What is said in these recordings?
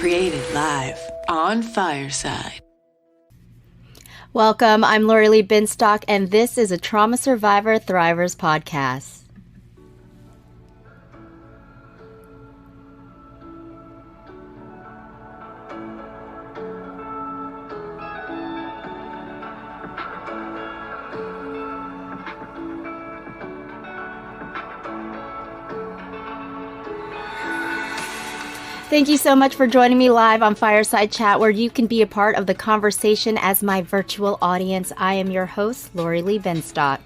Created live on Fireside. Welcome, I'm Lori Lee Binstock, and this is a Trauma Survivor Thrivers podcast. Thank you so much for joining me live on Fireside Chat, where you can be a part of the conversation as my virtual audience. I am your host, Lori Lee Binstock.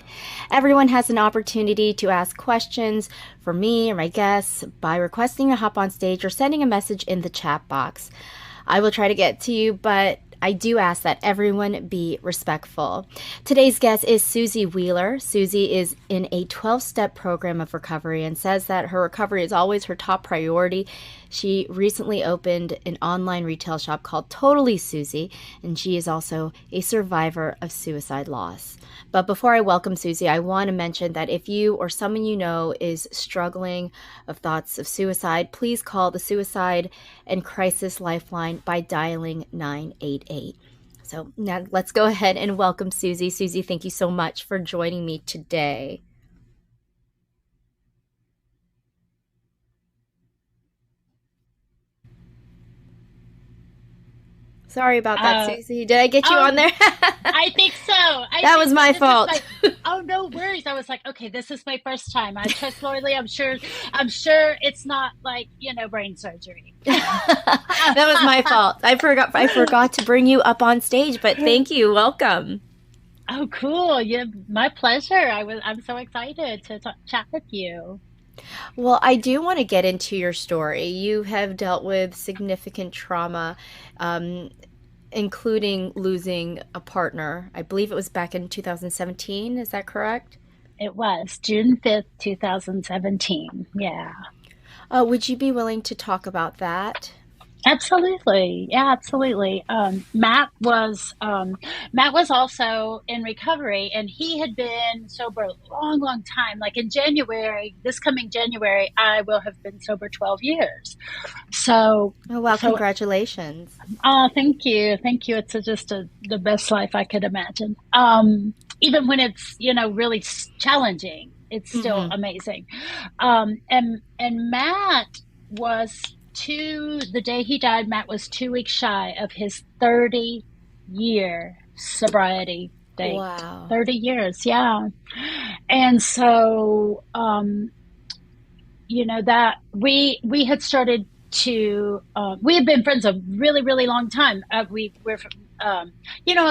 Everyone has an opportunity to ask questions for me or my guests by requesting to hop on stage or sending a message in the chat box. I will try to get to you, but I do ask that everyone be respectful. Today's guest is Susie Wheeler. Susie is in a 12-step program of recovery and says that her recovery is always her top priority. She recently opened an online retail shop called Totally Susie, and she is also a survivor of suicide loss. But before I welcome Susie, I want to mention that if you or someone you know is struggling of thoughts of suicide, please call the Suicide and Crisis Lifeline by dialing 988. So now let's go ahead and welcome Susie. Susie, thank you so much for joining me today. Sorry about that, Susie. Did I get you on there? I think so. That was my fault. Oh, no worries. I was like, okay, this is my first time. I trust Lori Lee. I'm sure it's not like, brain surgery. That was my fault. I forgot to bring you up on stage, but thank you. Welcome. Oh, cool. Yeah, my pleasure. I'm so excited to chat with you. Well, I do want to get into your story. You have dealt with significant trauma, including losing a partner. I believe it was back in 2017. Is that correct? It was June 5th, 2017. Yeah. Would you be willing to talk about that? Absolutely. Yeah, absolutely. Matt was also in recovery, and he had been sober a long, long time. Like in January, this coming January, I will have been sober 12 years. So, oh, wow. Congratulations. Oh, thank you. Thank you. It's the best life I could imagine. Even when it's, really challenging, it's still amazing. And Matt was the day he died, Matt was 2 weeks shy of his 30-year sobriety date. Wow. 30 years, yeah. And so, that we had started to, we had been friends a really, really long time. We're from, a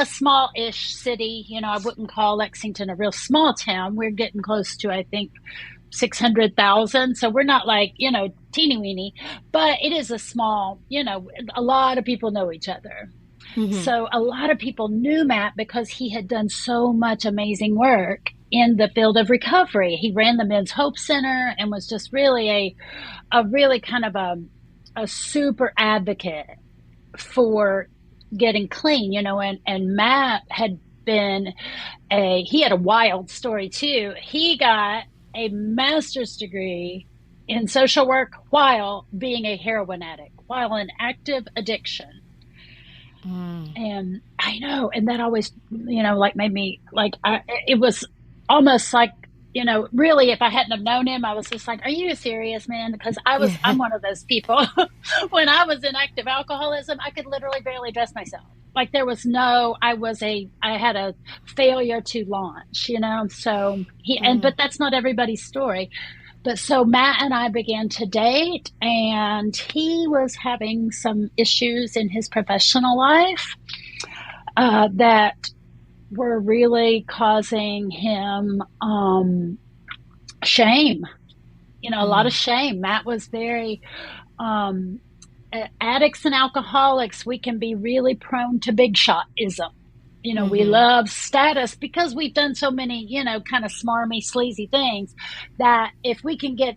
small-ish city. I wouldn't call Lexington a real small town. We're getting close to, I think, 600,000. So we're not like, teeny weeny, but it is a small, a lot of people know each other. Mm-hmm. So a lot of people knew Matt because he had done so much amazing work in the field of recovery. He ran the Men's Hope Center and was just really a really kind of a super advocate for getting clean, and Matt had he had a wild story too. He got a master's degree in social work while being a heroin addict, while in active addiction. And I know, and that always, made me it was almost like, really, if I hadn't have known him, I was just like, are you serious, man? Because I'm one of those people. When I was in active alcoholism, I could literally barely dress myself. Like I had a failure to launch, so but that's not everybody's story. But so Matt and I began to date, and he was having some issues in his professional life that were really causing him shame, a lot of shame. Matt was very, addicts and alcoholics, we can be really prone to big shotism. We love status because we've done so many, kind of smarmy, sleazy things that if we can get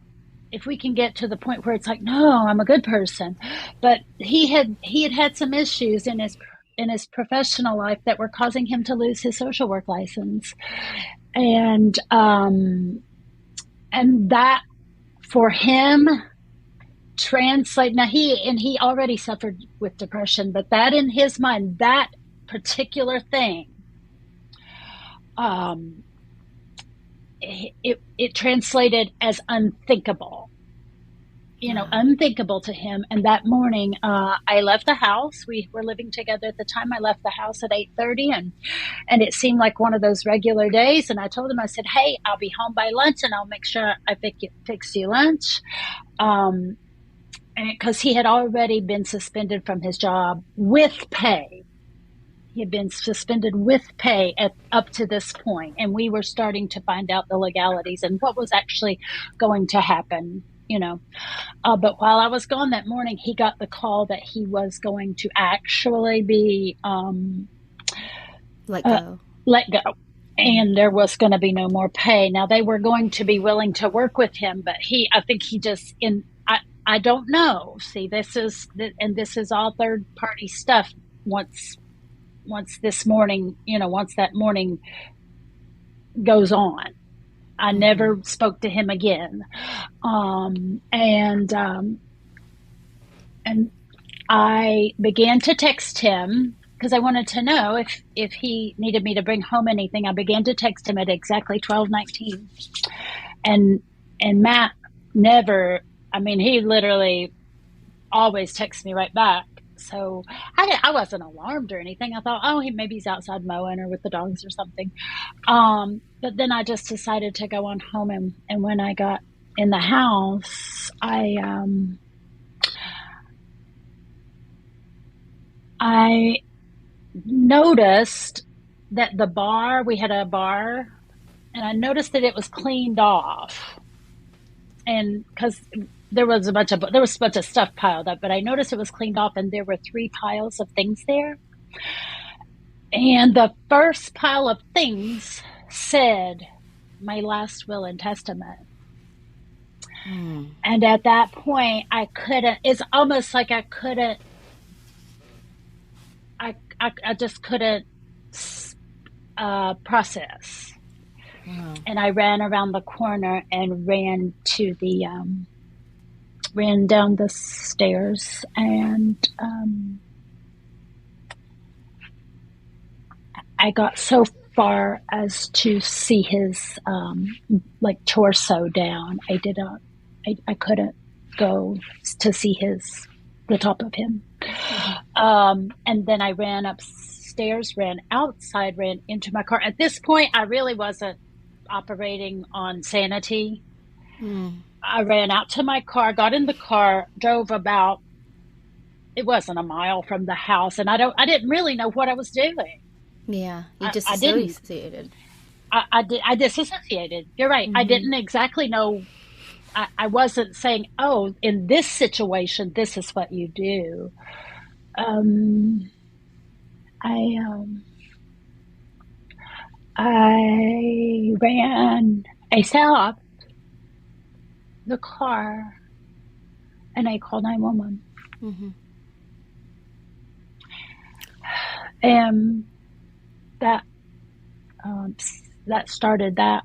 to the point where it's like, no, I'm a good person. But he had some issues in his professional life that were causing him to lose his social work license. And that for him translate. Now he already suffered with depression, but that in his mind, that particular thing, it translated as unthinkable. Unthinkable to him. And that morning, I left the house. We were living together at the time. I left the house at 8:30, and it seemed like one of those regular days. And I told him, I said, "Hey, I'll be home by lunch, and I'll make sure I fix you lunch." And because he had already been suspended from his job with pay. He had been suspended with pay up to this point, and we were starting to find out the legalities and what was actually going to happen. But while I was gone that morning, he got the call that he was going to actually be let go. And there was going to be no more pay. Now, they were going to be willing to work with him, but I think he just, I don't know. See, this is all third party stuff. Once this morning, once that morning goes on, I never spoke to him again. And I began to text him because I wanted to know if he needed me to bring home anything. I began to text him at exactly 12:19. And Matt never, he literally always texts me right back. So I wasn't alarmed or anything. I thought, maybe he's outside mowing or with the dogs or something. But then I just decided to go on home. And when I got in the house, I noticed that we had a bar, and I noticed that it was cleaned off. And because there was a bunch of stuff piled up, but I noticed it was cleaned off, and there were 3 piles of things there. And the first pile of things said, "My last will and testament." And at that point, it's almost like I just couldn't process. And I ran around the corner and ran down the stairs, and I got so far as to see his torso down. I couldn't go to see the top of him. And then I ran upstairs, ran outside, ran into my car. At this point, I really wasn't operating on sanity. I ran out to my car, got in the car, drove about, it wasn't a mile from the house, and I didn't really know what I was doing. Yeah, you disassociated. I disassociated. You're right. I didn't exactly know. I wasn't saying, "Oh, in this situation, this is what you do." I stopped the car, and I called 911. And that started that.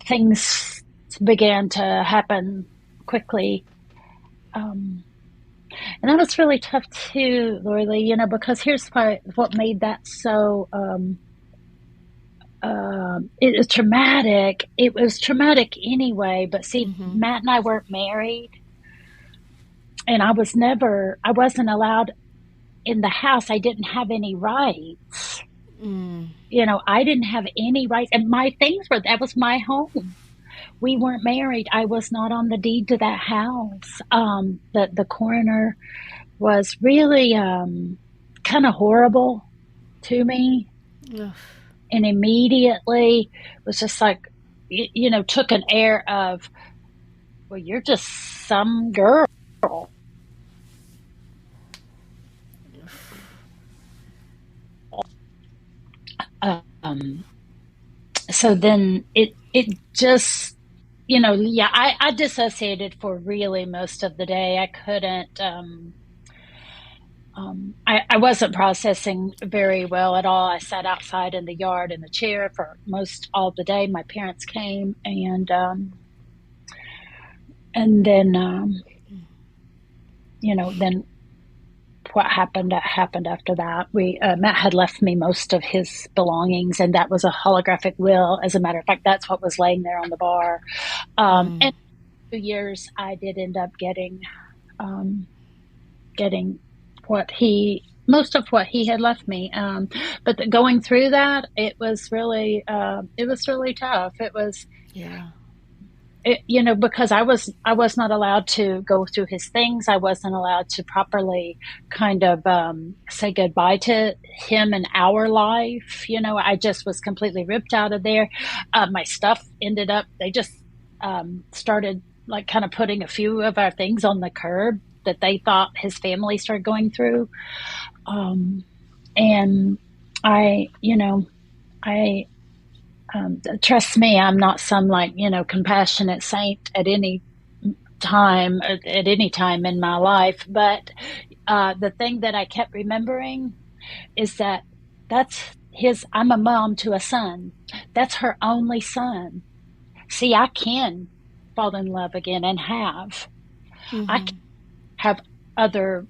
Things began to happen quickly. And that was really tough too, Lori Lee, because here's what made that so, it was traumatic. It was traumatic anyway, but see, Matt and I weren't married, and I wasn't allowed in the house. I didn't have any rights. I didn't have any rights, and that was my home. We weren't married. I was not on the deed to that house. The coroner was really kind of horrible to me. Ugh. And immediately was just like, took an air of, "Well, you're just some girl." So then it just, I dissociated for really most of the day. I couldn't, I wasn't processing very well at all. I sat outside in the yard in the chair for most all the day. My parents came, and And then, then what happened after that. Matt had left me most of his belongings, and that was a holographic will. As a matter of fact, that's what was laying there on the bar. And 2 years, I did end up getting most of what he had left me. But going through that, it was really tough. It was, Yeah. because I was not allowed to go through his things. I wasn't allowed to properly kind of say goodbye to him and our life. I just was completely ripped out of there. My stuff ended up. They just started like kind of putting a few of our things on the curb that they thought his family started going through. And I trust me, I'm not some compassionate saint at any time in my life. But the thing that I kept remembering is I'm a mom to a son. That's her only son. See, I can fall in love again and I can have other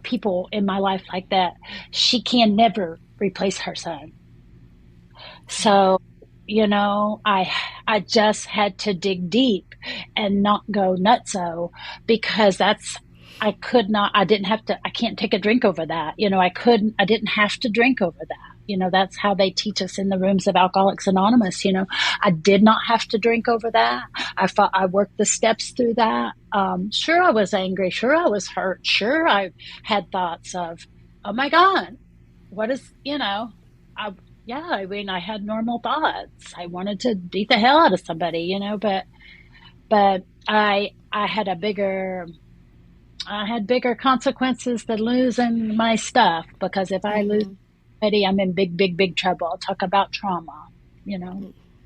people in my life like that. She can never replace her son. So, I just had to dig deep and not go nutso, because I can't take a drink over that. I didn't have to drink over that. That's how they teach us in the rooms of Alcoholics Anonymous. I did not have to drink over that. I worked the steps through that. Sure, I was angry. Sure, I was hurt. Sure, I had thoughts of, oh my God, what is, I had normal thoughts. I wanted to beat the hell out of somebody, but I had bigger consequences than losing my stuff, because if I lose somebody, I'm in big, big, big trouble. I'll talk about trauma,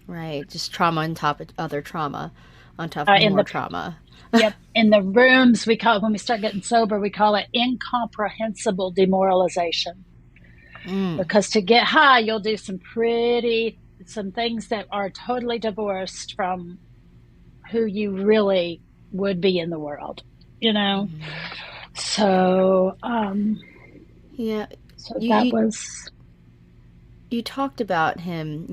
Right. Just trauma on top of other trauma, on top of more trauma. Yep. In the rooms, when we start getting sober, we call it incomprehensible demoralization. Because to get high, you'll do some things that are totally divorced from who you really would be in the world, So, yeah. So that was. You talked about him,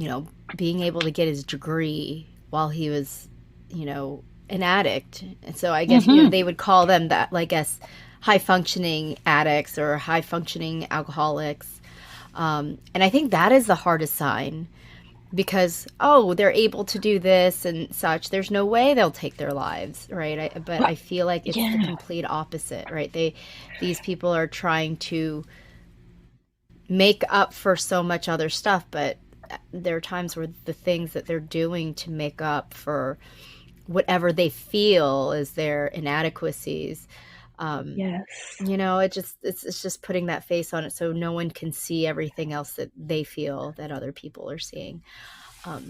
being able to get his degree while he was, an addict. And so I guess, they would call them that, I guess, high functioning addicts or high functioning alcoholics. And I think that is the hardest sign, because, they're able to do this and such. There's no way they'll take their lives, right? But I feel like it's the complete opposite, right? These people are trying to make up for so much other stuff, but there are times where the things that they're doing to make up for whatever they feel is their inadequacies. Yes. It's just putting that face on it so no one can see everything else that they feel that other people are seeing.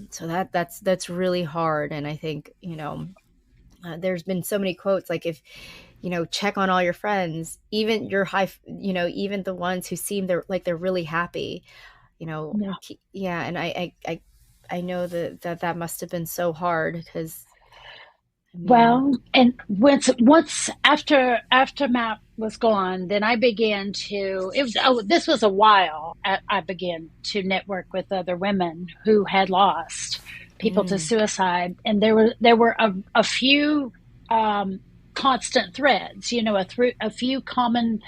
So that's really hard. And I think, there's been so many quotes, like, if, check on all your friends, even your even the ones who seem they're really happy, Yeah. And I know that must have been so hard, because well, and once after Matt was gone, then I began to. This was a while. I began to network with other women who had lost people to suicide, and there were a few constant threads. A few common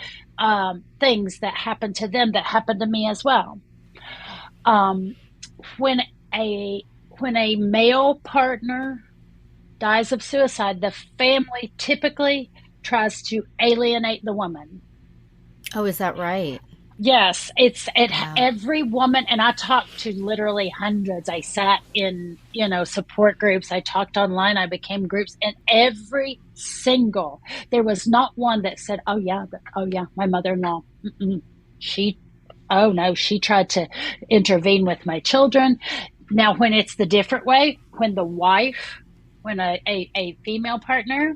things that happened to them that happened to me as well. When a male partner dies of suicide, the family typically tries to alienate the woman. Oh, is that right? Yes, every woman, and I talked to literally hundreds. I sat in, support groups. I talked online. I became groups, and there was not one that said, oh yeah, my mother-in-law, she tried to intervene with my children. Now, when it's the different way, when a female partner,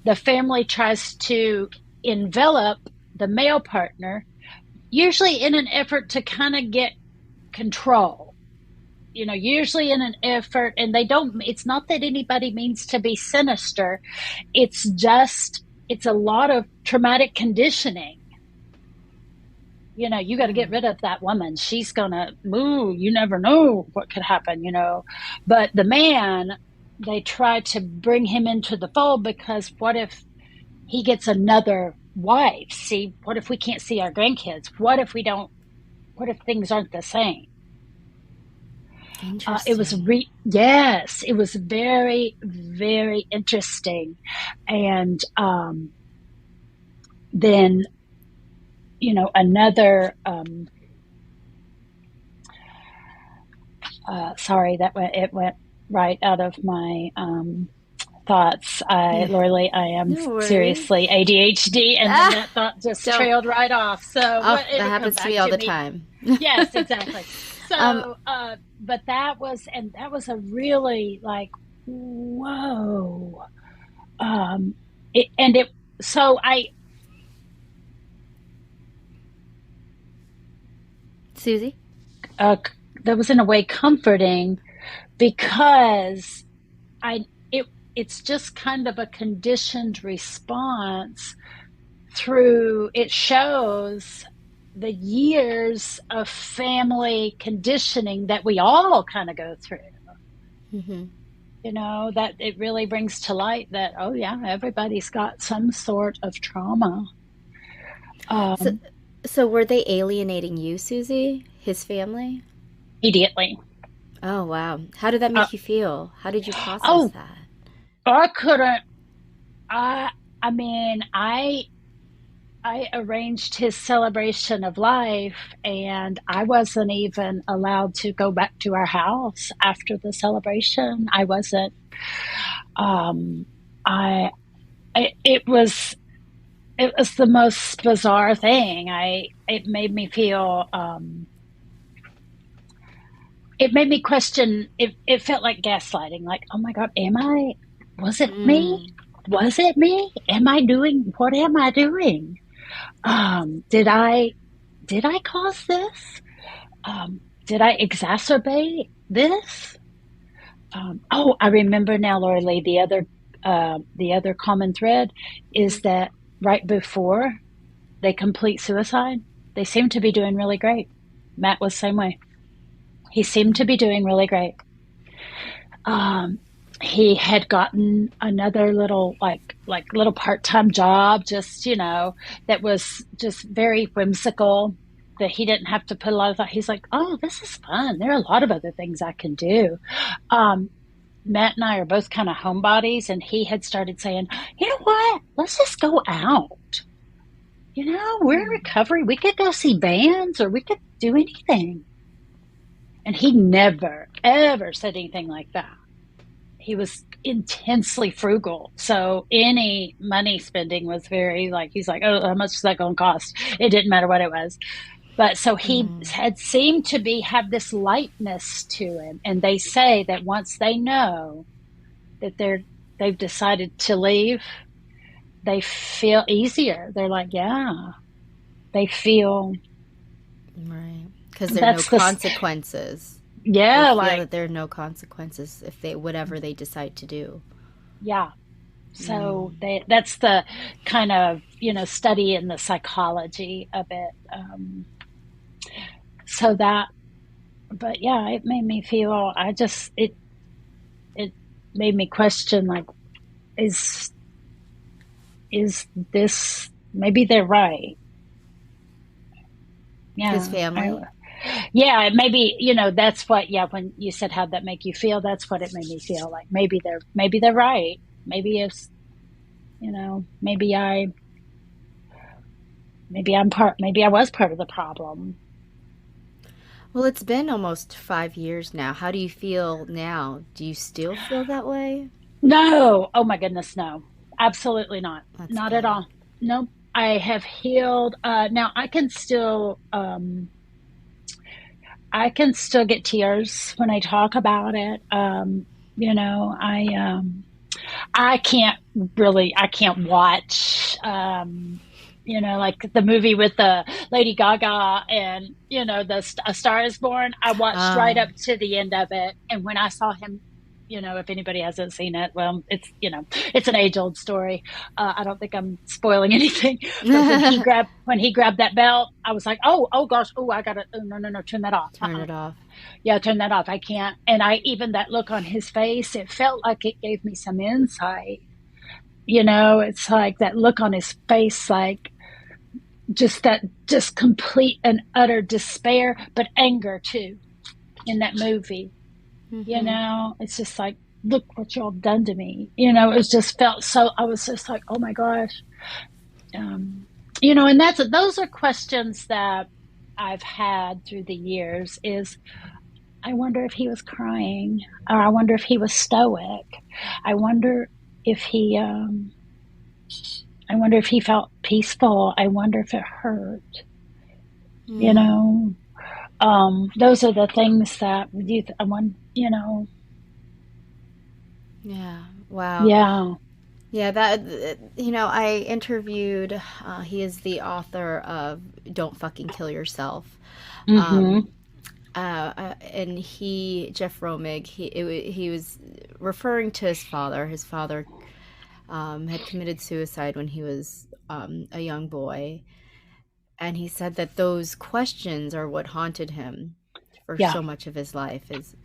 the family tries to envelop the male partner, usually in an effort to kind of get control. usually in an effort, and it's not that anybody means to be sinister. It's a lot of traumatic conditioning. You got to get rid of that woman. She's going to move. You never know what could happen, But the man, they try to bring him into the fold, because what if he gets another wife? See, what if we can't see our grandkids? What if things aren't the same? Interesting. Yes, it was very, very interesting. And then, another, sorry, it went right out of my thoughts. Yeah. Lori Lee, I am No worries. seriously ADHD, and then that thought just Don't. trailed right off. So Oh, that it'll come happens to back me all to the me. time. Yes, exactly. Um, So, but that was a really like, whoa. Um, it, and it, so I, Susie? uh, that was in a way comforting, because I, it, it's just kind of a conditioned response. It shows the years of family conditioning that we all kind of go through. Mm-hmm. That it really brings to light that, oh yeah, everybody's got some sort of trauma. So, um so were they alienating you, Susie? His family? Immediately. Oh, wow. How did that uh, make you feel? How did you process oh, that? I couldn't. I mean, I arranged his celebration of life, and I wasn't even allowed to go back to our house after the celebration. I wasn't. Um, I it was the most bizarre thing. It made me feel. It made me question. It felt like gaslighting. Like, oh my God, was it me? Mm, Was it me? What am I doing? Did I cause this? Did I exacerbate this? Oh, I remember now, Lori Lee. The other common thread is that right before they complete suicide, they seem to be doing really great. Matt was the same way. He seemed to be doing really great. Um, he had gotten another little little part-time job, just that was just very whimsical, that he didn't have to put a lot of thought. He's like, oh, this is fun, there are a lot of other things I can do. um, Matt and I are both kind of homebodies, and he had started saying, you know what, let's just go out. We're in recovery, we could go see bands, or we could do anything. And he never ever said anything like that. He was intensely frugal. So any money spending was very like, he's like, oh, how much is that going to cost? It didn't matter what it was. But so he had seemed to have this lightness to him. And they say that once they know that they've decided to leave, they feel easier. They're like, yeah, they feel right. Because there are no that's the, consequences. They yeah, feel like, that there are no consequences if they whatever they decide to do. yeah. So that's the kind of, study in the psychology of it. So that, but yeah, it made me feel, it made me question, like, is, this, maybe they're right. His Yeah. family? Yeah, maybe, that's what, yeah, when you said how'd that make you feel, that's what it made me feel like. Maybe they're right. Maybe it's, maybe maybe I was part of the problem. Well, it's been almost 5 years now. How do you feel now? Do you still feel that way? No. Oh my goodness, no. Absolutely not. That's Not at good. all. Nope. I have healed. Now I can still get tears when I talk about it. I can't watch, like the movie with the Lady Gaga and, A Star is Born. I watched right Oh, up to the end of it. And when I saw him, if anybody hasn't seen it, well, it's an age old story. I don't think I'm spoiling anything, but when he grabbed that belt, I was like, oh gosh, oh, I gotta, oh, no, no, no, turn that off. turn it off. Yeah, turn that off. I can't. And even that look on his face, it felt like it gave me some insight. It's like that look on his face, like, just complete and utter despair, but anger too in that movie. It's just like, look what y'all done to me. It was just felt so. I was just like, oh my gosh. And those are questions that I've had through the years. Is I wonder if he was crying, or I wonder if he was stoic. I wonder if he. I wonder if he felt peaceful. I wonder if it hurt. You know, those are the things that I want. Yeah. Wow. Yeah. Yeah, I interviewed, he is the author of Don't Fucking Kill Yourself. Mm-hmm. Um, and Jeff Romig, he was referring to his father. His father had committed suicide when he was a young boy. And he said that those questions are what haunted him for Yeah. so much of his life, is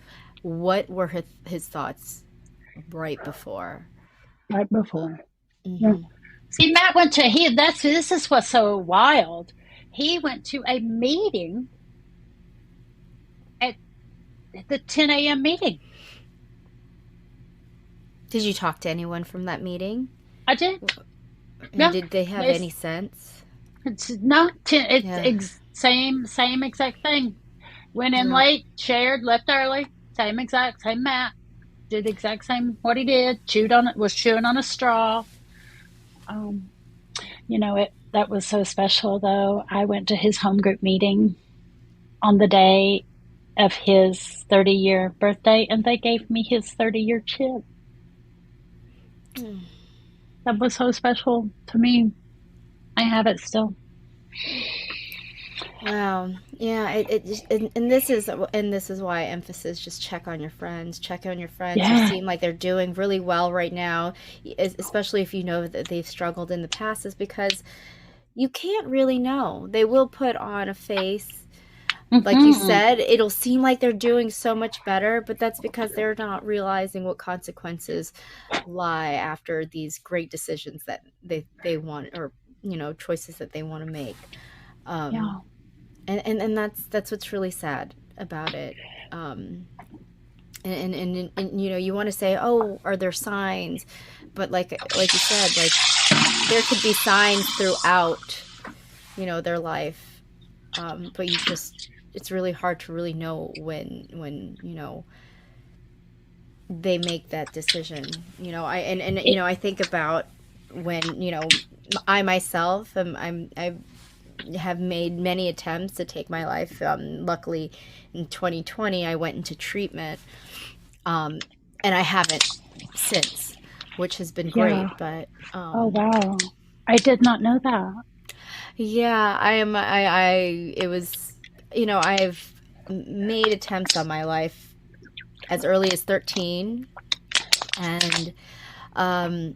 what were his thoughts right before. Right before. Yeah. Mm-hmm. See, Matt went to this is what's so wild. He went to a meeting at the 10 a.m. meeting. Did you talk to anyone from that meeting? I did. And Yeah. did they have any sense? It's not 10, it's Yeah. same exact thing. Went in Yeah. late, shared, left early. Same Matt. Did the exact same what he did. Was chewing on a straw. That was so special though. I went to his home group meeting on the day of his 30-year birthday, and they gave me his 30-year chip. That was so special to me. I have it still. Wow. Yeah. And this is why I emphasize just check on your friends. Check on your friends who Yeah. seem like they're doing really well right now, especially if you know that they've struggled in the past, is because you can't really know. They will put on a face. Like you Mm-hmm. said, it'll seem like they're doing so much better, but that's because they're not realizing what consequences lie after these great decisions that they want, or choices that they want to make. Yeah. And that's what's really sad about it. And you want to say, oh, are there signs? But like you said, like, there could be signs throughout their life, but it's really hard to really know when they make that decision. I think about when I myself I have made many attempts to take my life. Luckily, in 2020, I went into treatment, and I haven't since, which has been great. Yeah. But Oh wow. I did not know that. yeah, it was, I've made attempts on my life as early as 13, and I'm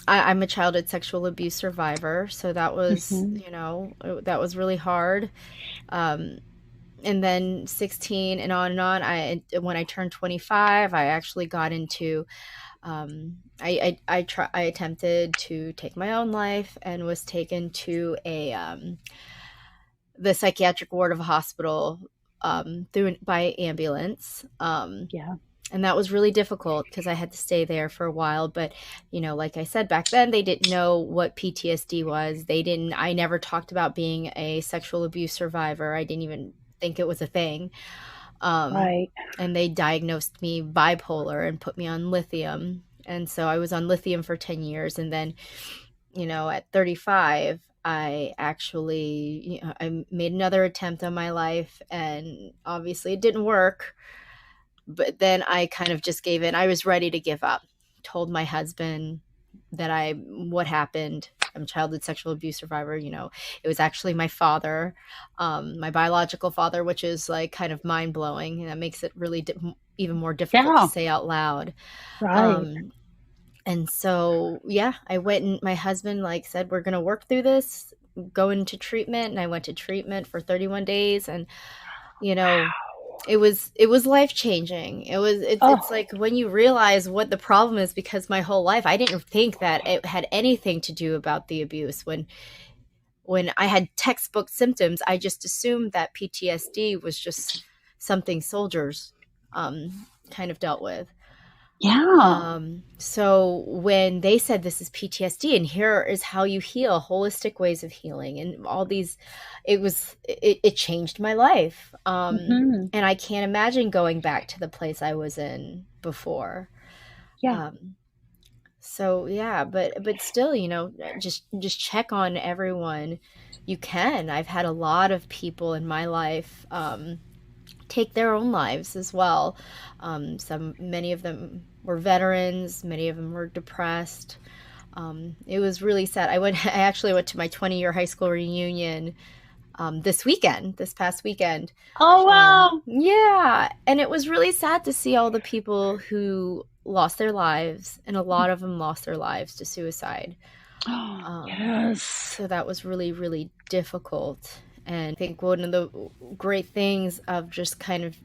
a childhood sexual abuse survivor, so that was, Mm-hmm. that was really hard. And then 16 and on and on. When I turned 25, I actually got into, I attempted to take my own life and was taken to the psychiatric ward of a hospital, by ambulance. Yeah. And that was really difficult because I had to stay there for a while. But, like I said, back then they didn't know what PTSD was. I never talked about being a sexual abuse survivor. I didn't even think it was a thing. Right. And they diagnosed me bipolar and put me on lithium. And so I was on lithium for 10 years. And then, at 35, I actually, I made another attempt on my life, and obviously it didn't work. But then I kind of just gave in. I was ready to give up. Told my husband what happened, I'm a childhood sexual abuse survivor. It was actually my father, my biological father, which is like kind of mind blowing, and that makes it really even more difficult to Yeah. say out loud. Right. And so, yeah, I went, and my husband like said, we're going to work through this, go into treatment. And I went to treatment for 31 days. And, it was life changing. It's Oh, like when you realize what the problem is, because my whole life I didn't think that it had anything to do about the abuse. When I had textbook symptoms, I just assumed that PTSD was just something soldiers kind of dealt with. yeah. So when they said this is PTSD and here is how you heal, holistic ways of healing, and all these, it changed my life. Hmm. And I can't imagine going back to the place I was in before. Yeah. Um, so yeah, but still, just check on everyone you can. I've had a lot of people in my life, take their own lives as well. Many of them were veterans. Many of them were depressed. It was really sad. I actually went to my 20-year high school reunion this past weekend. Oh, wow. Yeah, and it was really sad to see all the people who lost their lives, and a lot of them lost their lives to suicide. Yes. So that was really, really difficult. And I think one of the great things of just kind of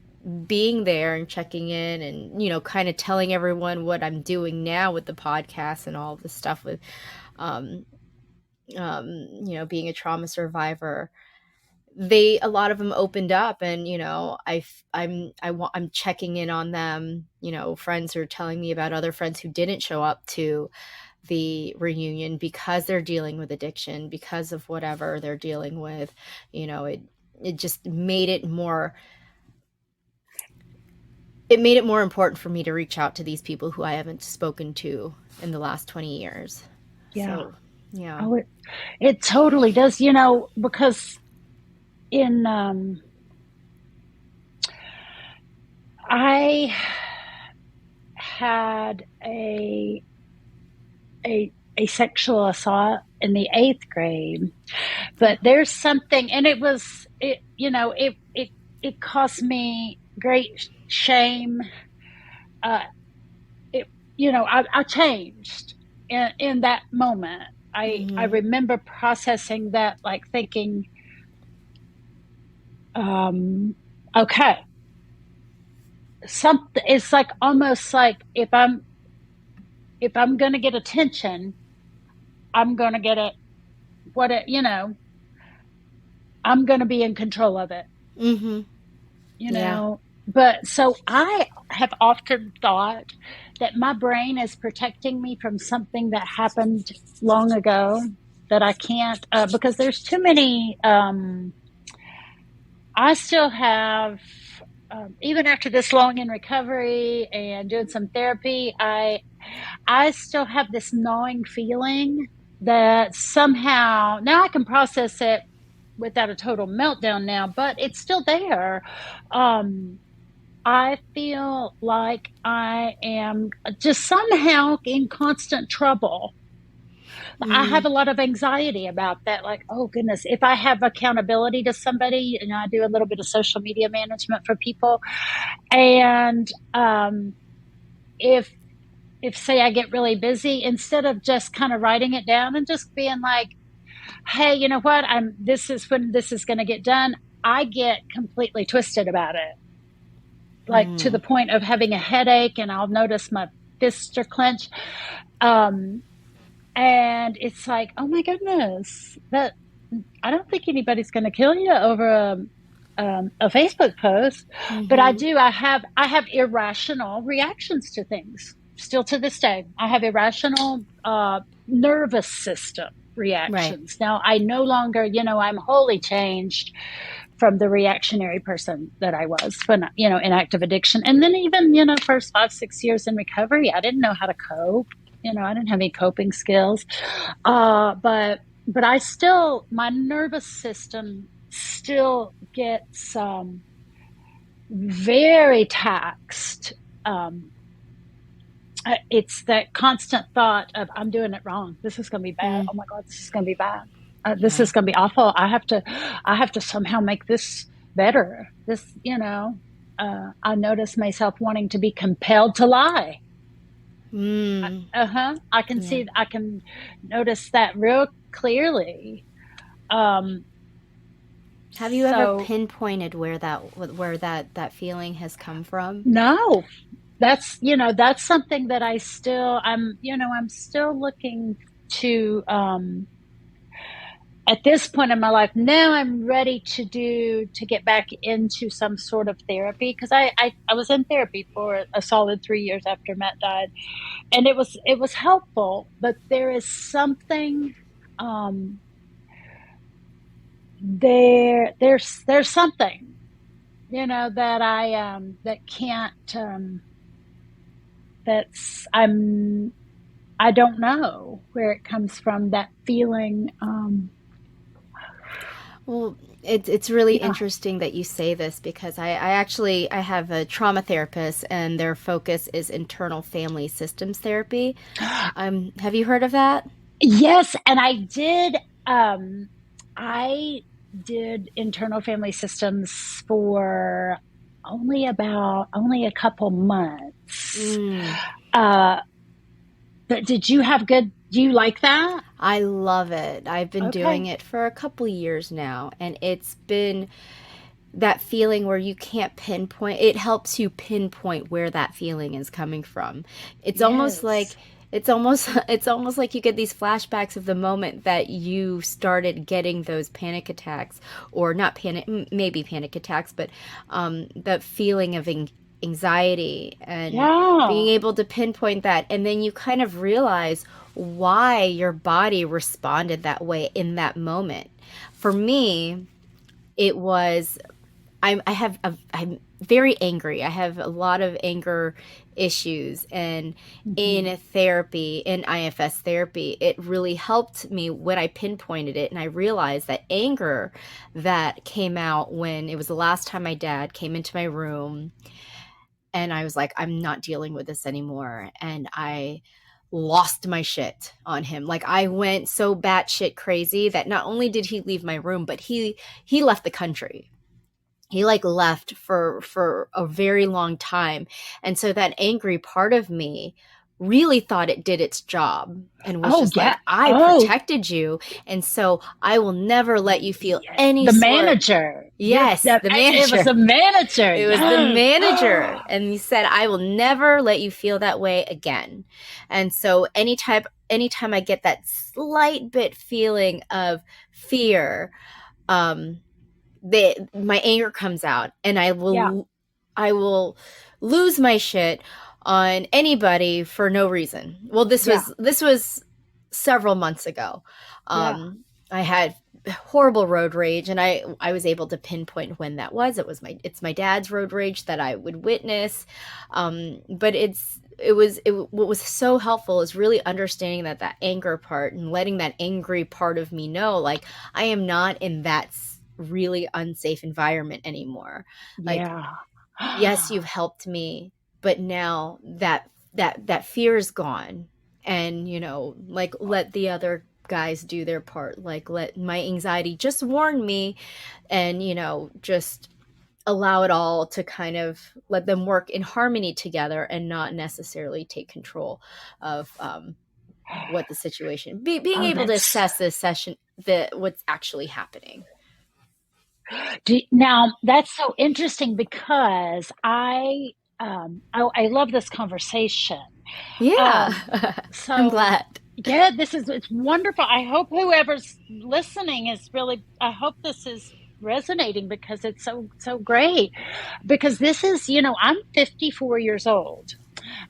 being there and checking in and, kind of telling everyone what I'm doing now with the podcast and all this stuff with, um, being a trauma survivor. A lot of them opened up, and I'm checking in on them. Friends are telling me about other friends who didn't show up to the reunion because they're dealing with addiction, because of whatever they're dealing with. It just made it more important for me to reach out to these people who I haven't spoken to in the last 20 years. Yeah. So yeah. Oh, it totally does, because in, I had a sexual assault in the 8th grade, but there's something, and it caused me great shame. Uh, I changed in that moment. I Mm-hmm. remember processing that, like thinking, okay, something. It's like almost like if I'm going to get attention, I'm going to get it. I'm going to be in control of it. Mm-hmm. You Yeah. know. But so I have often thought that my brain is protecting me from something that happened long ago that I can't, because there's too many. I still have, even after this long in recovery and doing some therapy, I still have this gnawing feeling that somehow now I can process it without a total meltdown now, but it's still there. Um, I feel like I am just somehow in constant trouble. I Mm-hmm. have a lot of anxiety about that. Like, oh goodness, if I have accountability to somebody, I do a little bit of social media management for people, and if say I get really busy, instead of just kind of writing it down and just being like, hey, you know what, this is when this is going to get done, I get completely twisted about it, like to Mm-hmm. the point of having a headache, and I'll notice my fists are clenched. Um, and it's like, oh my goodness, that I don't think anybody's going to kill you over a Facebook post, but Mm-hmm. I have irrational reactions to things still to this day. I have irrational nervous system Right. reactions. Now I no longer, I'm wholly changed from the reactionary person that I was when, in active addiction. And then even, first 5, 6 years in recovery, I didn't know how to cope. I didn't have any coping skills. But I still, my nervous system still gets very taxed, um, it's that constant thought of I'm doing it wrong. This is going to be bad. Mm, Oh my God, this is going to be bad. This yeah. is going to be awful. I have to somehow make this better. I notice myself wanting to be compelled to lie. Mm, Uh-huh. yeah. I can notice that real clearly. Um, Have you ever so pinpointed where that feeling has come from? no, that's something that I'm still looking to, at this point in my life. Now I'm ready to get back into some sort of therapy, because I was in therapy for a solid 3 years after Matt died, and it was helpful, but there is something, um there's something, that that can't, that's I don't know where it comes from, that feeling. Well, it's really Yeah. interesting that you say this because I have a trauma therapist and their focus is internal family systems therapy. Have you heard of that? Yes, and I did internal family systems for only a couple months. Mm, Uh, but do you like that? I love it. I've been doing Okay. it for a couple years now, and it's been that feeling where you can't pinpoint. It helps you pinpoint where that feeling is coming from. It's almost Yes. like it's almost like you get these flashbacks of the moment that you started getting those panic attacks, or not panic, maybe panic attacks, but that feeling of anxiety, and being Yeah. able to pinpoint that, and then you kind of realize why your body responded that way in that moment. For me, it was I'm very angry. I have a lot of anger issues, and Hmm. in therapy, in IFS therapy, it really helped me when I pinpointed it and I realized that anger that came out when it was the last time my dad came into my room, and I was like, I'm not dealing with this anymore, and I lost my shit on him. Like, I went so batshit crazy that not only did he leave my room, but he left the country. He like left for a very long time, and so that angry part of me really thought it did its job and was Oh just yeah. like, I Oh protected you, and so I will never let you feel yeah. any The sort. manager. Yes, the It was manager. the manager. It was the Yes. manager, and he said, I will never let you feel that way again. And so anytime I get that slight bit feeling of fear, um my anger comes out, and Yeah. I will lose my shit on anybody for no reason. Well, Yeah. this was several months ago. Yeah. I had horrible road rage, and I was able to pinpoint when that was. It's my dad's road rage that I would witness. But what was so helpful is really understanding that anger part, and letting that angry part of me know, like, I am not in that really unsafe environment anymore. Like, Yeah. yes, you've helped me, but now that fear is gone, and like, let the other guys do their part. Like, let my anxiety just warn me, and just allow it all to kind of let them work in harmony together, and not necessarily take control of what the situation, being Oh, able to assess this session, what's actually happening. now that's so interesting, because I love this conversation. Yeah. Um, I'm so glad. yeah, it's wonderful. I hope whoever's listening is really. I hope this is resonating, because it's so great. Because this is, I'm 54 years old,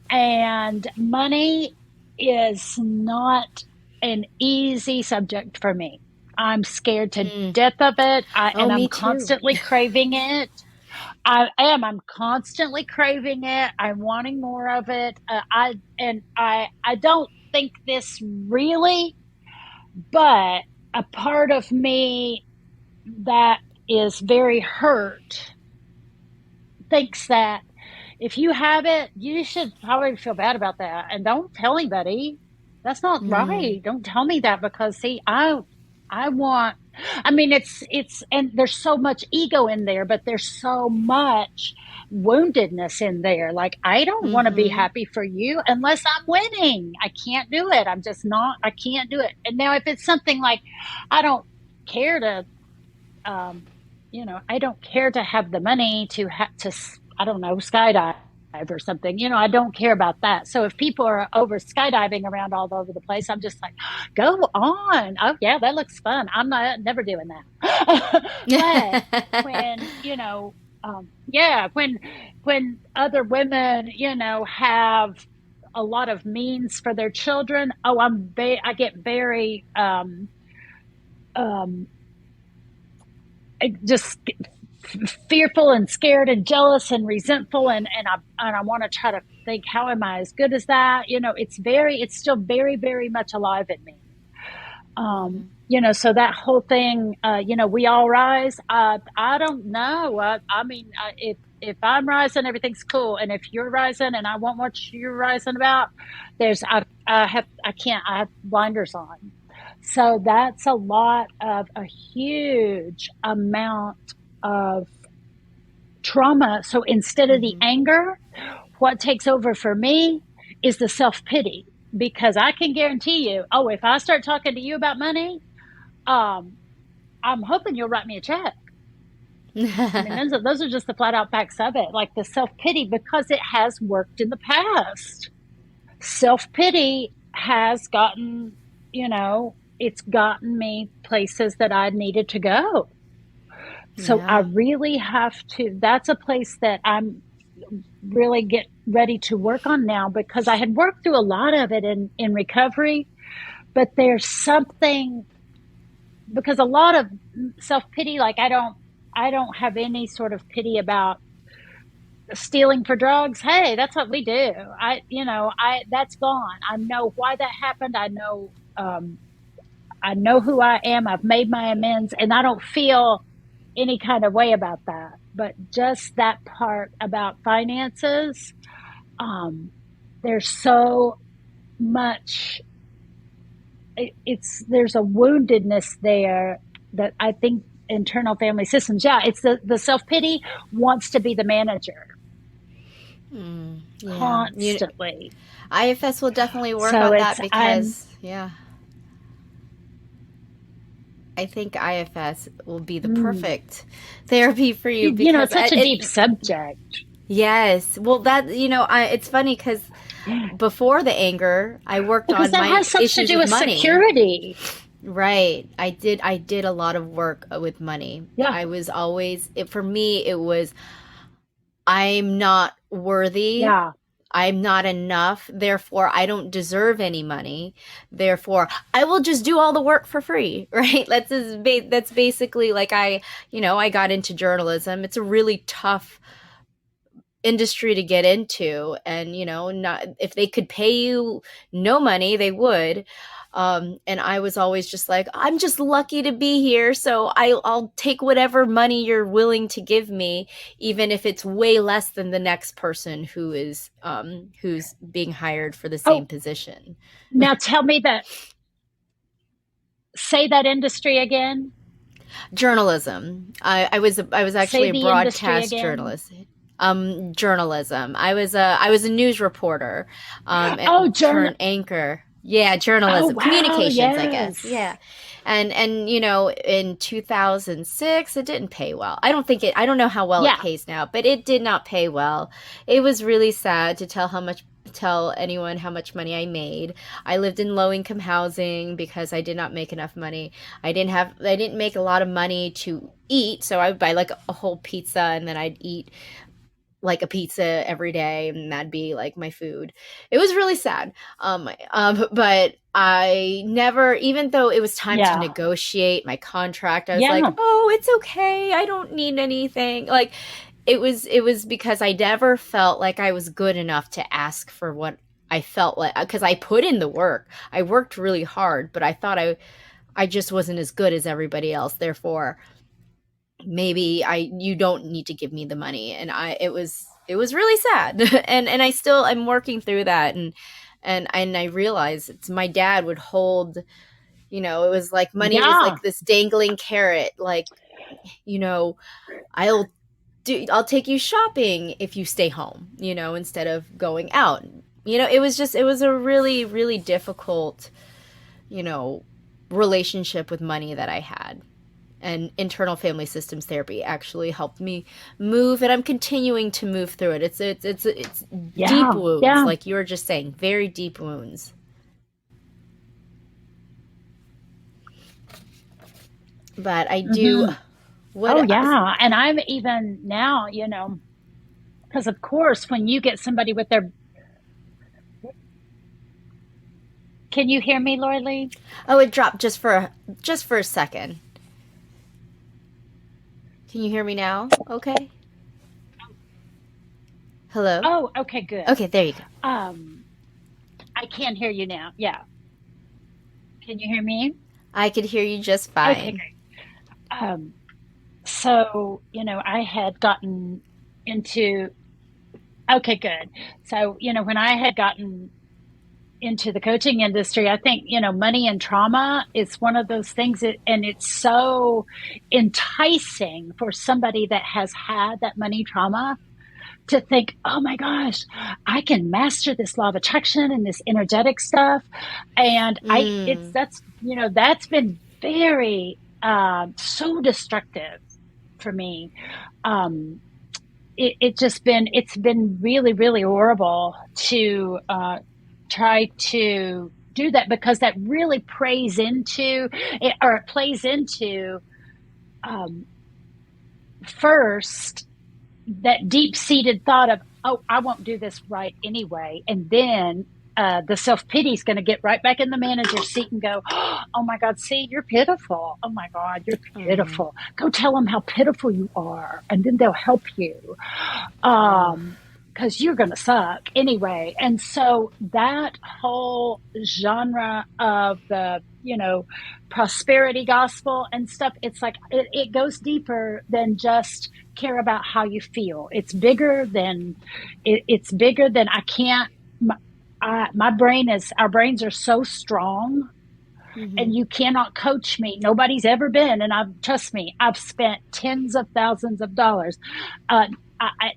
and money is not an easy subject for me. I'm scared to Mm. death of it, Oh, and I'm me too. constantly craving it. I am. I'm constantly craving it. I'm wanting more of it. I don't think this really, but a part of me that is very hurt thinks that if you have it, you should probably feel bad about that. And don't tell anybody. That's not Mm, right. Don't tell me that because see, I want I mean and there's so much ego in there, but there's so much woundedness in there. Like I don't want to be mm-hmm. happy for you unless I'm winning. I can't do it. I'm just not I can't do it. And now if it's something like I don't care to um, I don't care to have the money to have to, I don't know, skydive or something. I don't care about that. So if people are over skydiving around all over the place, I'm just like, go on. Oh yeah, that looks fun. I'm not never doing that. But when, yeah, when other women, have a lot of means for their children, oh, I get very um just fearful and scared and jealous and resentful and I want to try to think how am I as good as that. It's still very very much alive in me. So that whole thing, we all rise. I don't know. I mean, if I'm rising, everything's cool, and if you're rising, and I want what you're rising about, I have blinders on. So that's a lot of a huge amount of trauma. So instead of the Mm-hmm. anger, what takes over for me is the self pity, because I can guarantee you, oh, if I start talking to you about money, um, I'm hoping you'll write me a check. I mean, those are just the flat out facts of it. Like the self pity, because it has worked in the past. Self pity has it's gotten me places that I needed to go. So I Yeah. really have to, that's a place that I'm really get ready to work on now, because I had worked through a lot of it in recovery, but there's something, because a lot of self pity, like I don't have any sort of pity about stealing for drugs. Hey, that's what we do. That's gone. I know why that happened. I know who I am. I've made my amends, and I don't feel any kind of way about that. But just that part about finances, um, there's so much. There's a woundedness there that I think internal family systems. Yeah, it's the self pity wants to be the manager Yeah. constantly. IFS will definitely work So on it's that I'm because, yeah, I think IFS will be the mm, perfect therapy for you it's because such a deep subject. yes. Well, it's funny because before the anger, I worked Because on that my has something to issues do with with money. security. Right. I did a lot of work with money. Yeah. I was always, for me, it was, I'm not worthy. Yeah. I'm not enough. Therefore, I don't deserve any money. Therefore, I will just do all the work for free, right? That's basically like I got into journalism. It's a really tough industry to get into, and not if they could pay you no money they would. And I was always just like, I'm just lucky to be here, so I'll take whatever money you're willing to give me, even if it's way less than the next person who's being hired for the same Oh, position. now tell me that. Say that industry again. Journalism. I was Say actually a the industry broadcast again. journalist. Journalism. I was a news reporter, Oh, and turned anchor. Yeah, Oh, journalism, wow. communications, I guess. Yeah, Yes. and in 2006, it didn't pay well. I don't know how well it Yeah. pays now, but it did not pay well. It was really sad to tell anyone how much money I made. I lived in low income housing because I did not make enough money. I didn't make a lot of money to eat, so I would buy like a whole pizza and then I'd eat like a pizza every day and that'd be like my food. It was really sad. But I never, even though it was time to Yeah. negotiate my contract, I was like, Yeah. "Oh, it's okay. I don't need anything." Like it was because I never felt like I was good enough to ask for what I felt like, because I put in the work. I worked really hard, but I thought I just wasn't as good as everybody else. Therefore, maybe you don't need to give me the money. And it was really sad. And I'm working through that. And I realized it's my dad would hold, it was like money was Yeah. like this dangling carrot, like, you know, I'll I'll take you shopping if you stay home, instead of going out. It was a really, really difficult, you know, relationship with money that I had. And internal family systems therapy actually helped me move, and I'm continuing to move through it. It's deep Yeah. wounds, Yeah. like you were just saying, very deep wounds. But I do Hmm. what Oh, yeah. And I'm even now, because of course, when you get somebody with their, can you hear me, Lori Lee? Oh, it dropped just for a second. Can you hear me now? Okay. Hello? Oh, okay, good. Okay, there you go. Um, I can hear you now. Yeah. Can you hear me? I could hear you just Okay, fine. great. Um, so, I had gotten into, okay, good. So, when I had gotten into the coaching industry, I think, money and trauma is one of those things and it's so enticing for somebody that has had that money trauma to think, oh my gosh, I can master this law of attraction and this energetic stuff. And Mm. that's been very, so destructive for me. Um, it's been really, really horrible to, try to do that because that really plays into it, or it plays into, um, first that deep seated thought of, oh, I won't do this right anyway. And then the self pity is going to get right back in the manager's seat and go, oh my God, see, you're pitiful. Oh my God, you're Oh. pitiful. Go tell them how pitiful you are. And then they'll help you. Oh. Because you're going to suck anyway. And so that whole genre of the, prosperity gospel and stuff, it's like it goes deeper than just care about how you feel. It's bigger than it's bigger than I can't. My brain is, our brains are so strong, Mm-hmm. and you cannot coach me. Nobody's ever been, and trust me, I've spent tens of thousands of dollars. Uh,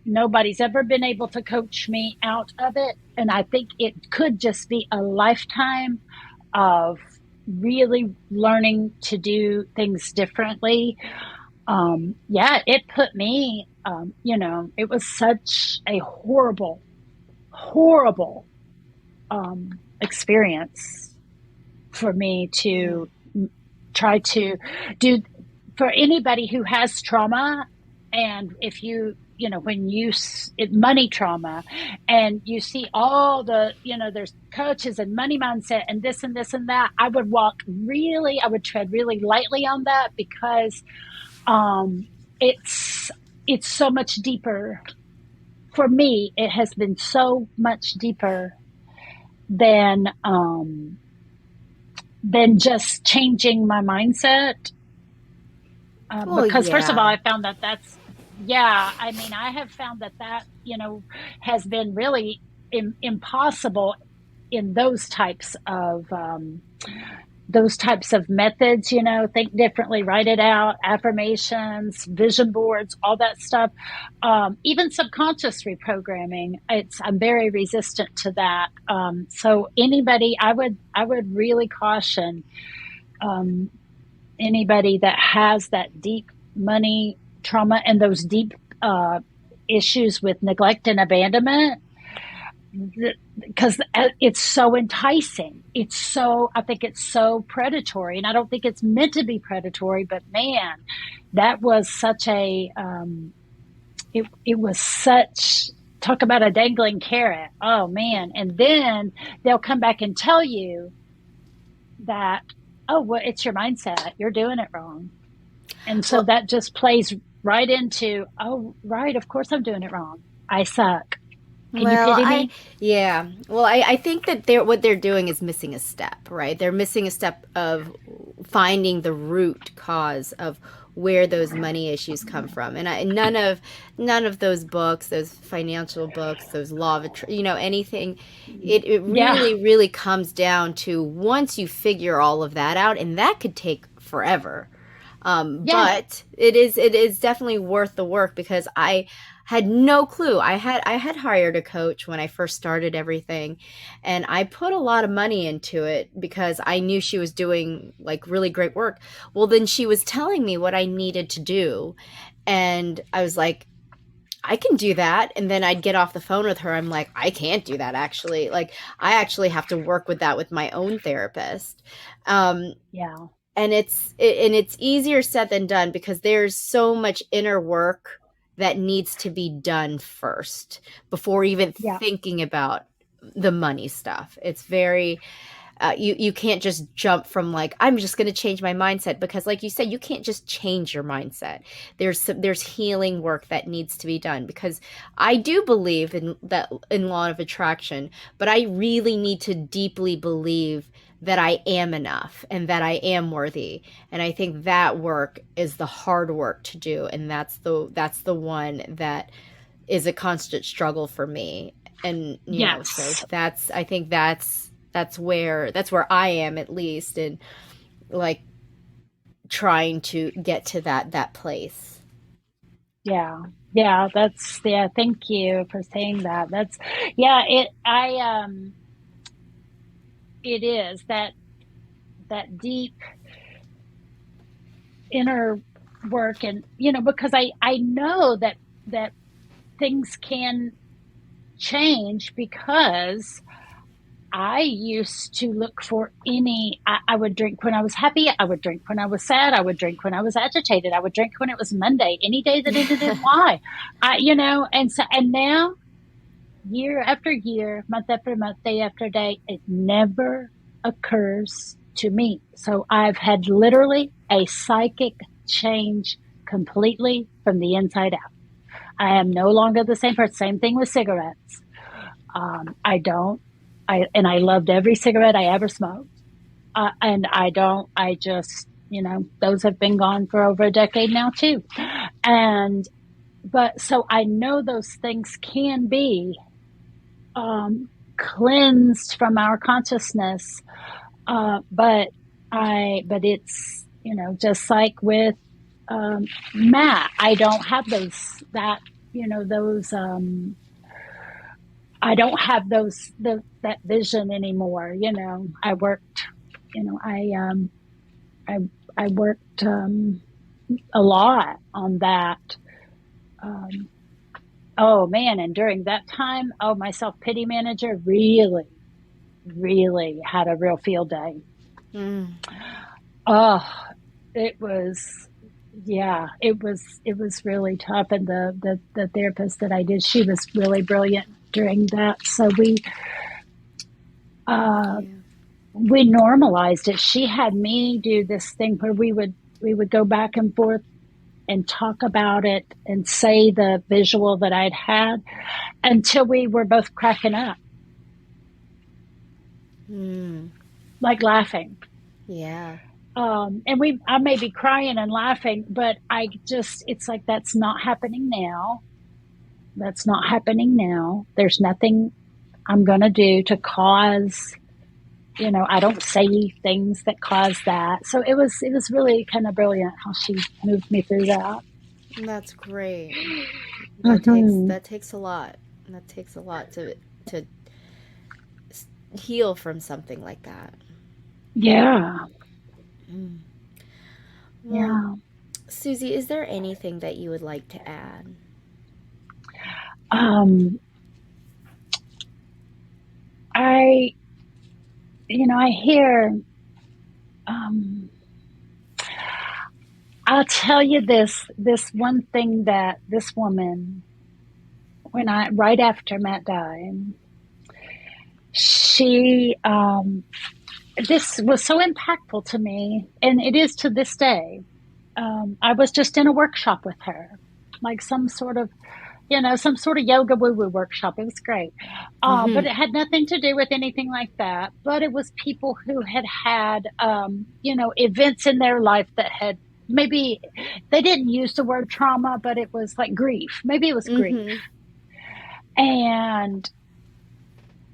Nobody's ever been able to coach me out of it, and I think it could just be a lifetime of really learning to do things differently. Yeah, it put me. It was such a horrible, horrible experience for me Mm. to try to do, for anybody who has trauma. And if when money trauma, and you see all the, there's coaches and money mindset and this and this and that, I would tread really lightly on that, because um it's it's so much deeper. For me, it has been so much deeper than just changing my mindset. Well, Because first of all, yeah. I found yeah, I mean, I have found that, has been really impossible in those types of methods. Think differently, write it out, affirmations, vision boards, all that stuff. Even subconscious reprogramming, I'm very resistant to that. So anybody, I would really caution, um, anybody that has that deep money trauma and those deep issues with neglect and abandonment, because it's so enticing. I think it's so predatory, and I don't think it's meant to be predatory, but man, that was such it was such, talk about a dangling carrot. Oh man. And then they'll come back and tell you that, oh, well, it's your mindset. You're doing it wrong. And so Well, that just plays right into, oh, right, of course I'm doing it wrong. I suck. Can you Well, pity me? yeah. Well, I think that what they're doing is missing a step, right? They're missing a step of finding the root cause of where those money issues come from. And none of those books, those financial books, those law of anything, it Yeah, really comes down to once you figure all of that out, and that could take forever. yeah, But it is definitely worth the work because I had no clue. I had hired a coach when I first started everything, and I put a lot of money into it because I knew she was doing like really great work. Well, then she was telling me what I needed to do, and I was like, I can do that. And then I'd get off the phone with her. I'm like, I can't do that actually. Like, I actually have to work with that with my own therapist. Um, yeah, and it's easier said than done because there's so much inner work that needs to be done first before even yeah, thinking about the money stuff. It's very you can't just jump from like I'm just going to change my mindset because like you said you can't just change your mindset. There's healing work that needs to be done because I do believe in that in law of attraction, but I really need to deeply believe that I am enough and that I am worthy. And I think that work is the hard work to do, and that's the one that is a constant struggle for me. And so yes, that's I think that's where I am at least, and like trying to get to that place. yeah, yeah. That's yeah. Thank you for saying that. That's yeah. It is that deep inner work, and because I know that things can change because I used to look for I would drink when I was happy. I would drink when I was sad. I would drink when I was agitated. I would drink when it was Monday, any day that ended in Y. And now, year after year, month after month, day after day, it never occurs to me. So I've had literally a psychic change completely from the inside out. I am no longer the same person. Same thing with cigarettes. I don't. I loved every cigarette I ever smoked. And I don't. I just, those have been gone for over a decade now too. And but so I know those things can be cleansed from our consciousness. But it's just like with Matt, I don't have those I don't have that vision anymore. I worked, you know, I, I worked, a lot on that. Um, oh man. And during that time, oh, my self-pity manager really, really had a real field day. Mm. Oh, it was, yeah, it was really tough. And the therapist that I did, she was really brilliant during that. So uh, Yeah. we normalized it. She had me do this thing where we would go back and forth and talk about it and say the visual that I'd had until we were both cracking up, Mm. like laughing. Yeah. And I may be crying and laughing, but it's like, that's not happening now. That's not happening now. There's nothing I'm going to do to cause, I don't say things that cause that. So it was really kind of brilliant how she moved me through that. That's great. Hmm. That takes a lot. That takes a lot to heal from something like that. Yeah. Mm. Well, Yeah. Susie, is there anything that you would like to add? Um, I, I hear, um, I'll tell you this one thing that this woman, right after Matt died, she, this was so impactful to me, and it is to this day. I was just in a workshop with her, like some sort of some sort of yoga woo-woo workshop. It was great. But it had nothing to do with anything like that. But it was people who had events in their life that had, maybe they didn't use the word trauma, but it was like grief. Maybe it was grief. And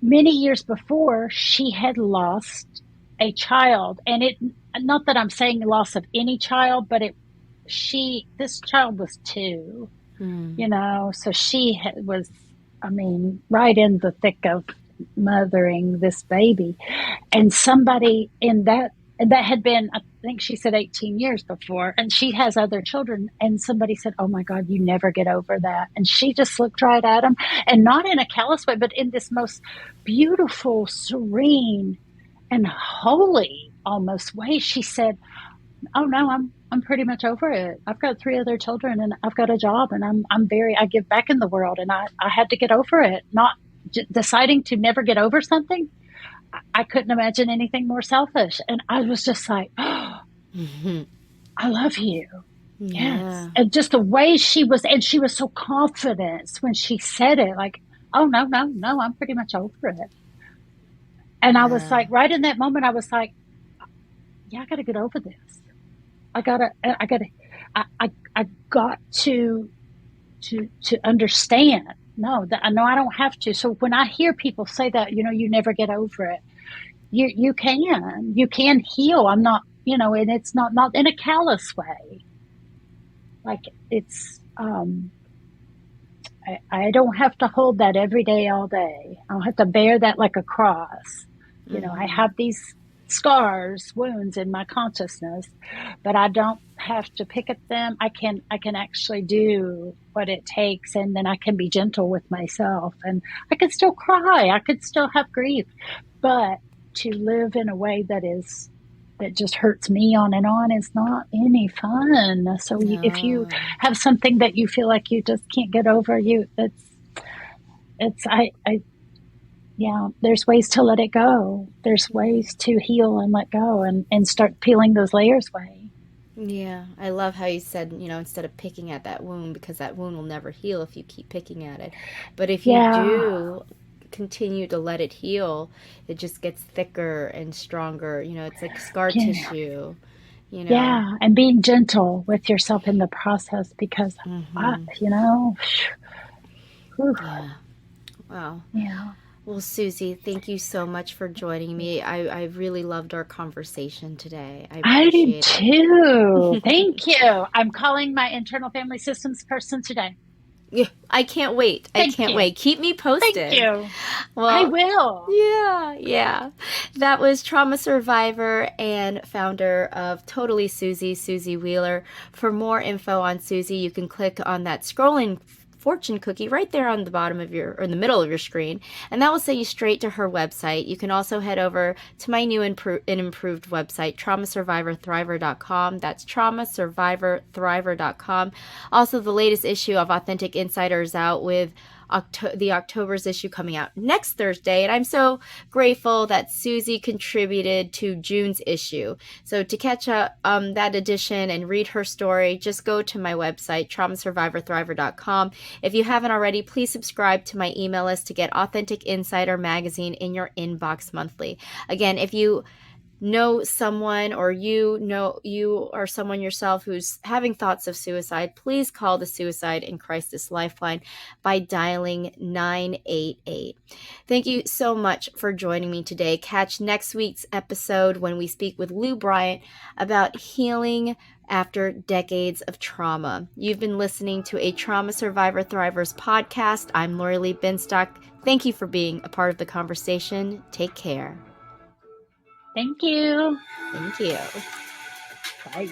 many years before, she had lost a child. And not that I'm saying loss of any child, but this child was 2. So she was, right in the thick of mothering this baby. And somebody in that had been, I think she said 18 years before, and she has other children. And somebody said, "Oh my God, you never get over that." And she just looked right at him, and not in a callous way, but in this most beautiful, serene, and holy almost way. She said, "Oh no, I'm pretty much over it. I've got 3 other children, and I've got a job, and I give back in the world, and I had to get over it." Not deciding to never get over something. I couldn't imagine anything more selfish. And I was just like, "Oh, I love you." Yeah. Yes. And just the way she was, and she was so confident when she said it, like, "Oh no, I'm pretty much over it." And I was like, right in that moment, I was like, yeah, I got to get over this. I got to understand. No, I don't have to. So when I hear people say that, you never get over it, you can heal. I'm not, and it's not in a callous way. Like it's, I don't have to hold that every day, all day. I don't have to bear that like a cross. I have these scars, wounds in my consciousness, but I don't have to pick at them. I can actually do what it takes, and then I can be gentle with myself, and I can still cry. I could still have grief, but to live in a way that just hurts me on and on is not any fun. So if you have something that you feel like you just can't get over, there's ways to let it go. There's ways to heal and let go and start peeling those layers away. Yeah, I love how you said, instead of picking at that wound, because that wound will never heal if you keep picking at it. But if you do continue to let it heal, it just gets thicker and stronger. It's like scar tissue. Yeah, and being gentle with yourself in the process, because, Yeah. Wow. Yeah. Well, Susie, thank you so much for joining me. I really loved our conversation today. I did too. it. Thank you. I'm calling my internal family systems person today. Yeah, I can't wait. I can't wait. Keep me posted. Thank you. Well, I will. Yeah. That was trauma survivor and founder of Totally Susie, Susie Wheeler. For more info on Susie, you can click on that scrolling fortune cookie right there on the bottom of or in the middle of your screen, and that will send you straight to her website. You can also head over to my new and improved website, traumasurvivorthriver.com. That's traumasurvivorthriver.com. Also, the latest issue of Authentic Insider is out, with the October's issue coming out next Thursday, and I'm so grateful that Susie contributed to June's issue. So to catch up that edition and read her story, just go to my website, traumasurvivorthriver.com. If you haven't already, please subscribe to my email list to get Authentic Insider magazine in your inbox monthly. Again, if you know someone, or you are someone yourself who's having thoughts of suicide, please call the Suicide and Crisis Lifeline by dialing 988. Thank you so much for joining me today. Catch next week's episode when we speak with Lou Bryant about healing after decades of trauma. You've been listening to a Trauma Survivor Thrivers podcast. I'm Lori Lee Binstock. Thank you for being a part of the conversation. Take care. Thank you. Thank you. Bye.